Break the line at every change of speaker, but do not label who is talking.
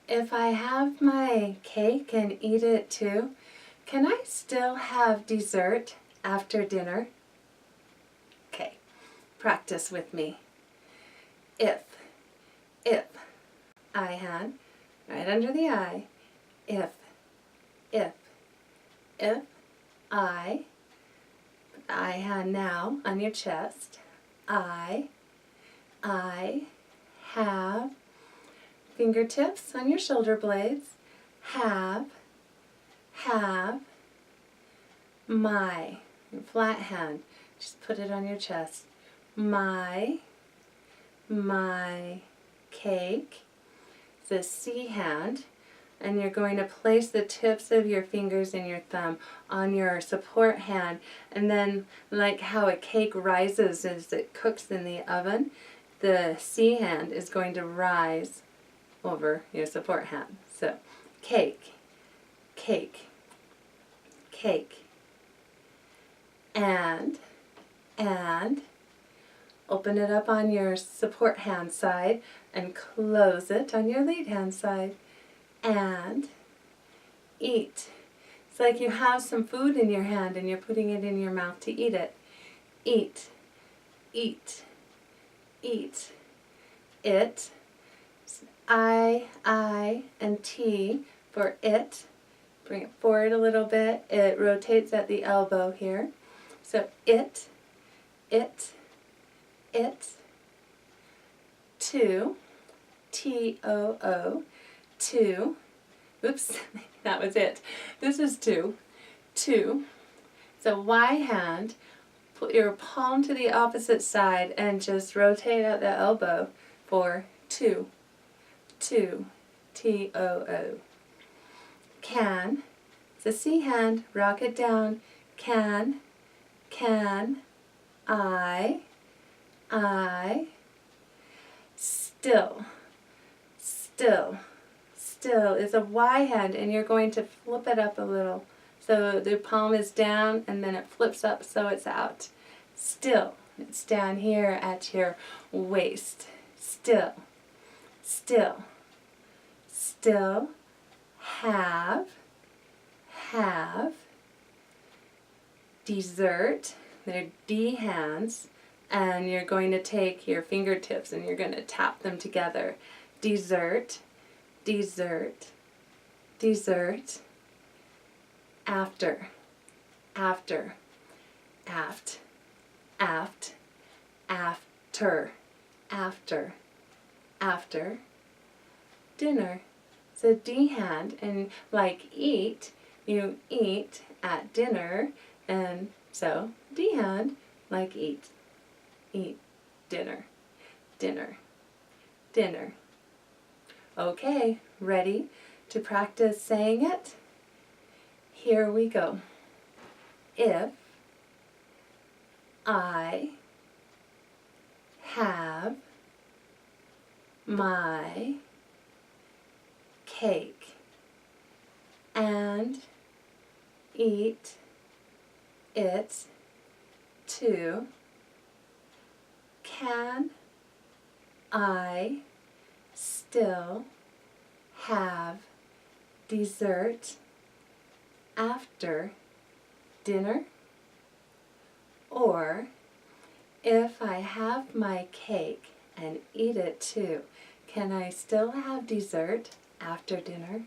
If I have my cake and eat it too, can I still have dessert after dinner? Okay, practice with me. If I hand, right under the I, if I, put the I hand now on your chest, I have, fingertips on your shoulder blades, have, my, your flat hand, just put it on your chest, my cake, the C hand, and you're going to place the tips of your fingers and your thumb on your support hand, and then like how a cake rises as it cooks in the oven, the C hand is going to rise over your support hand. So cake, cake, cake, and open it up on your support hand side and close it on your lead hand side, and eat. It's like you have some food in your hand and you're putting it in your mouth to eat it. Eat, eat, eat. It, I, and T for it. Bring it forward a little bit. It rotates at the elbow here. So it, two, T-O-O, two, oops, that was it. This is two. So Y hand, put your palm to the opposite side and just rotate at the elbow for two, T-O-O. Can, it's a C hand, rock it down, can, I, still is a Y hand, and you're going to flip it up a little. So the palm is down and then it flips up so it's out. Still, it's down here at your waist. Still, have, dessert, they're D hands, and you're going to take your fingertips and you're going to tap them together. Dessert, after, after, dinner. So D hand, and like eat, you eat at dinner, and so D hand, like eat, dinner. Okay, ready to practice saying it? Here we go. If I have my cake and eat it too, can I still have dessert after dinner? Or, if I have my cake and eat it too, can I still have dessert after dinner?